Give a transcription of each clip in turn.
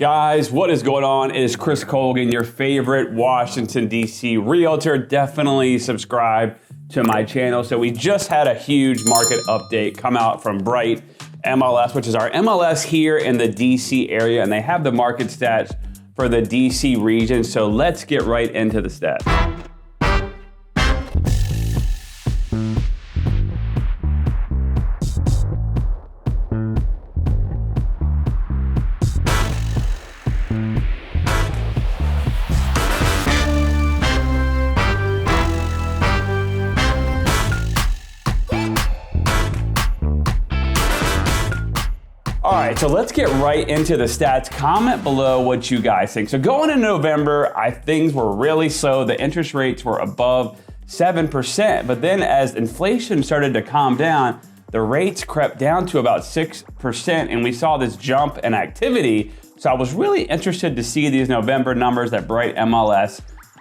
Guys, what is going on? It is Chris Colgan, your favorite Washington, D.C. realtor. Definitely subscribe to my channel. So we just had a huge market update come out from Bright MLS, which is our MLS here in the D.C. area, and they have the market stats for the D.C. region. So let's get right into the stats. All right, so let's get right into the stats. Comment below what you guys think. So going into November, things were really slow. The interest rates were above 7%, but then as inflation started to calm down, the rates crept down to about 6%, and we saw this jump in activity. So I was really interested to see these November numbers that Bright MLS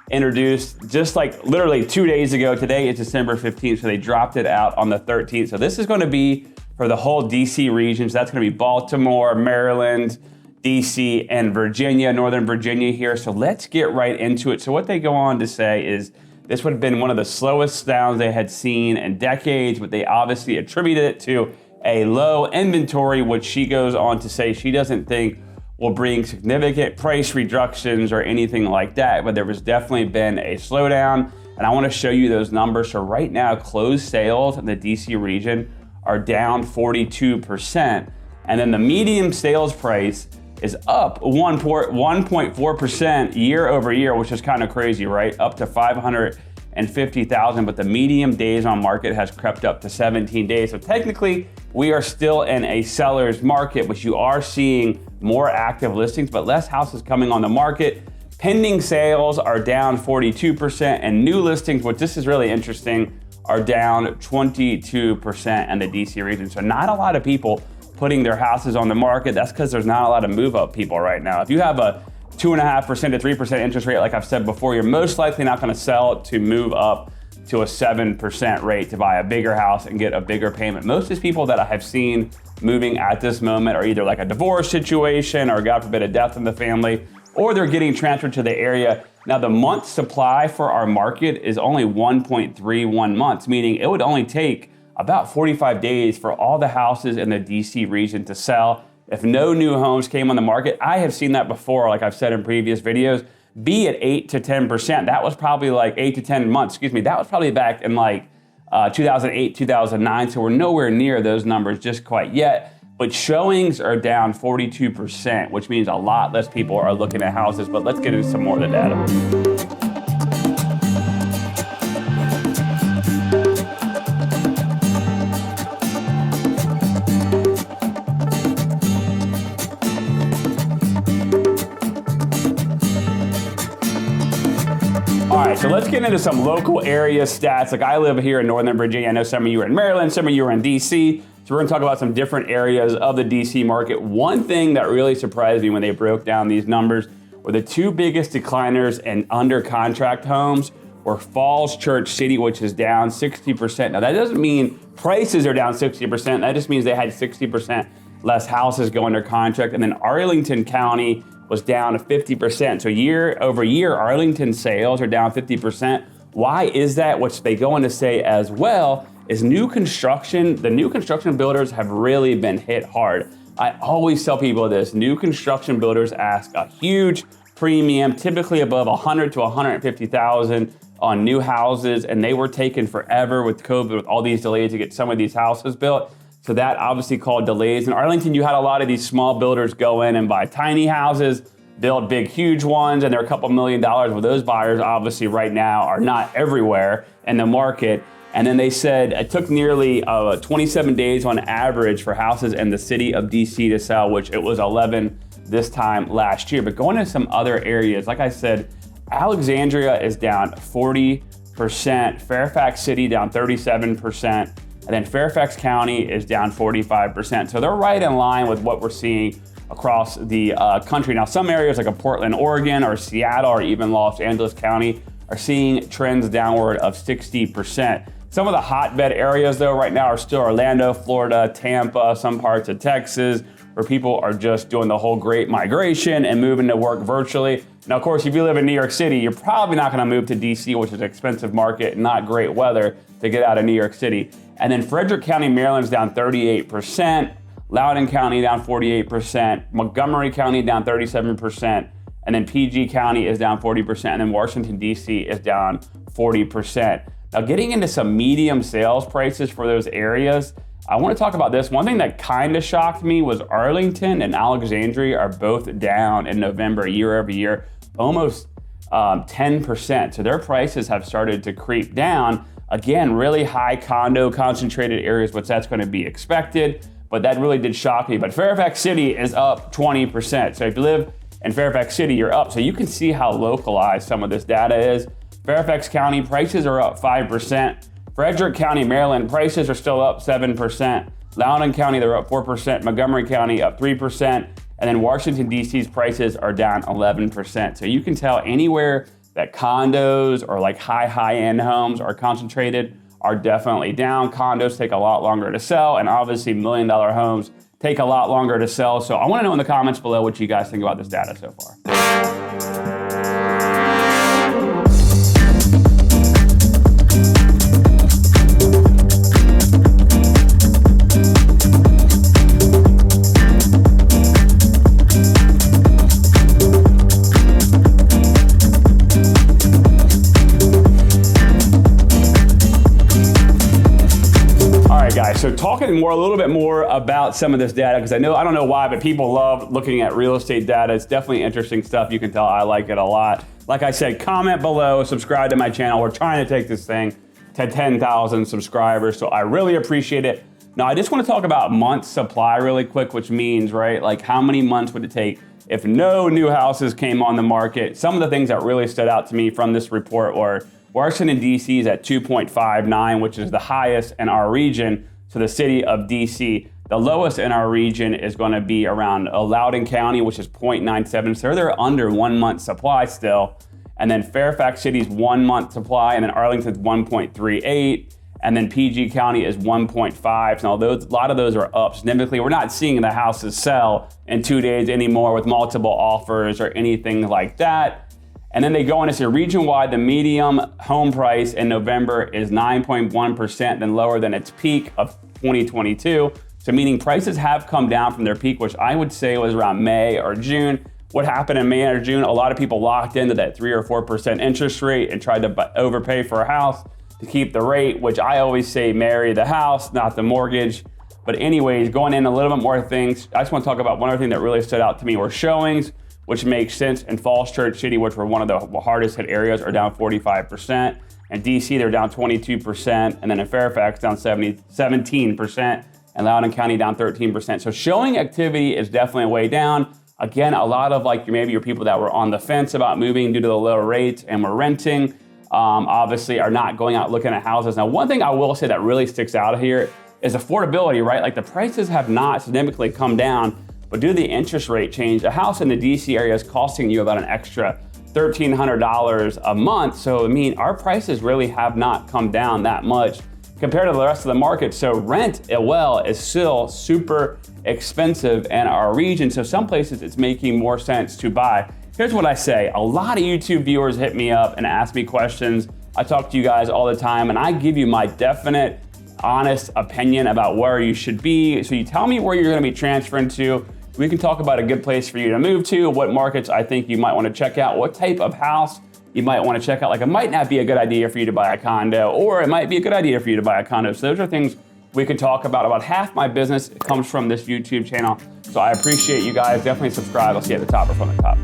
introduced just like literally 2 days ago. Today is December 15th, so they dropped it out on the 13th. So this is going to be for the whole DC region. So that's going to be Baltimore, Maryland, DC, and Virginia, Northern Virginia here. So let's get right into it. So what they go on to say is this would have been one of the slowest downs they had seen in decades, but they obviously attributed it to a low inventory, which she goes on to say she doesn't think will bring significant price reductions or anything like that, but there was definitely been a slowdown. And I want to show you those numbers. So right now, closed sales in the DC region are down 42%. And then the median sales price is up 1.4% year over year, which is kind of crazy, right? Up to 550,000, but the median days on market has crept up to 17 days. So technically, we are still in a seller's market, but you are seeing more active listings, but less houses coming on the market. Pending sales are down 42%, and new listings, which this is really interesting, are down 22% in the DC region. So not a lot of people putting their houses on the market. That's because there's not a lot of move-up people right now. If you have a 2.5% to 3% interest rate, like I've said before, you're most likely not going to sell it to move up to a 7% rate to buy a bigger house and get a bigger payment. Most of these people that I have seen moving at this moment are either like a divorce situation or, God forbid, a death in the family, or they're getting transferred to the area. Now, the month supply for our market is only 1.31 months, meaning it would only take about 45 days for all the houses in the DC region to sell if no new homes came on the market. I have seen that before, like I've said in previous videos, be at 8 to 10%. That was probably like 8 to 10 months, that was probably back in like 2008, 2009. So we're nowhere near those numbers just quite yet. But showings are down 42%, which means a lot less people are looking at houses. But let's get into some more of the data. All right, so let's get into some local area stats. Like I live here in Northern Virginia. I know some of you are in Maryland, some of you are in DC. So we're gonna talk about some different areas of the DC market. One thing that really surprised me when they broke down these numbers were the two biggest decliners in under contract homes were Falls Church City, which is down 60%. Now that doesn't mean prices are down 60%. That just means they had 60% less houses go under contract. And then Arlington County was down 50%. So year over year, Arlington sales are down 50%. Why is that? Which they go on to say as well is new construction. The new construction builders have really been hit hard. I always tell people this, new construction builders ask a huge premium, typically above 100 to 150,000 on new houses, and they were taking forever with COVID, with all these delays to get some of these houses built. So that obviously caused delays. In Arlington, you had a lot of these small builders go in and buy tiny houses, build big, huge ones, and they're a couple $1 million. Well, those buyers obviously right now are not everywhere in the market. And then they said it took nearly 27 days on average for houses in the city of DC to sell, which it was 11 this time last year. But going to some other areas, like I said, Alexandria is down 40%, Fairfax City down 37%, and then Fairfax County is down 45%. So they're right in line with what we're seeing across the country. Now, some areas like Portland, Oregon, or Seattle, or even Los Angeles County are seeing trends downward of 60%. Some of the hotbed areas though right now are still Orlando, Florida, Tampa, some parts of Texas, where people are just doing the whole great migration and moving to work virtually. Now, of course, if you live in New York City, you're probably not gonna move to DC, which is an expensive market, not great weather to get out of New York City. And then Frederick County, Maryland's down 38%, Loudoun County down 48%, Montgomery County down 37%, and then PG County is down 40%, and then Washington, DC is down 40%. Now, getting into some medium sales prices for those areas, I want to talk about this. One thing that kind of shocked me was Arlington and Alexandria are both down in November year over year, almost 10%. So their prices have started to creep down. Again, really high condo concentrated areas, which that's going to be expected, but that really did shock me. But Fairfax City is up 20%. So if you live in Fairfax City, you're up. So you can see how localized some of this data is. Fairfax County prices are up 5%. Frederick County, Maryland, prices are still up 7%. Loudoun County, they're up 4%. Montgomery County, up 3%. And then Washington, D.C.'s prices are down 11%. So you can tell anywhere that condos or like high-end homes are concentrated are definitely down. Condos take a lot longer to sell, and obviously $1 million homes take a lot longer to sell. So I want to know in the comments below what you guys think about this data so far. So talking a little bit more about some of this data, because I don't know why, but people love looking at real estate data. It's definitely interesting stuff. You can tell I like it a lot. Like I said, comment below, subscribe to my channel. We're trying to take this thing to 10,000 subscribers, so I really appreciate it. Now, I just want to talk about months supply really quick, which means, right, like how many months would it take if no new houses came on the market? Some of the things that really stood out to me from this report were Washington, D.C. is at 2.59, which is the highest in our region. So the city of DC, the lowest in our region is going to be around Loudoun County, which is 0.97. So they're under 1 month supply still. And then Fairfax City's 1 month supply, and then Arlington's 1.38. And then PG County is 1.5. Now a lot of those are up significantly. We're not seeing the houses sell in 2 days anymore with multiple offers or anything like that. And then they go on to say region-wide, the median home price in November is 9.1%, then lower than its peak of 2022. So meaning prices have come down from their peak, which I would say was around May or June. What happened in May or June? A lot of people locked into that 3 or 4% interest rate and tried to overpay for a house to keep the rate, which I always say marry the house, not the mortgage. But anyways, going in a little bit more things, I just want to talk about one other thing that really stood out to me were showings, which makes sense. In Falls Church City, which were one of the hardest hit areas, are down 45%. In DC, they're down 22%. And then in Fairfax, down 17%. And Loudoun County, down 13%. So showing activity is definitely way down. Again, a lot of maybe your people that were on the fence about moving due to the low rates and were renting, obviously are not going out looking at houses. Now, one thing I will say that really sticks out here is affordability, right? Like the prices have not significantly come down, but due to the interest rate change, a house in the DC area is costing you about an extra $1,300 a month. So I mean, our prices really have not come down that much compared to the rest of the market. So rent, is still super expensive in our region. So some places it's making more sense to buy. Here's what I say. A lot of YouTube viewers hit me up and ask me questions. I talk to you guys all the time, and I give you my definite, honest opinion about where you should be. So you tell me where you're gonna be transferring to. We can talk about a good place for you to move to, what markets I think you might want to check out, what type of house you might want to check out. Like it might not be a good idea for you to buy a condo, or it might be a good idea for you to buy a condo. So those are things we can talk about. About half my business comes from this YouTube channel. So I appreciate you guys. Definitely subscribe. I'll see you at the top or from the top.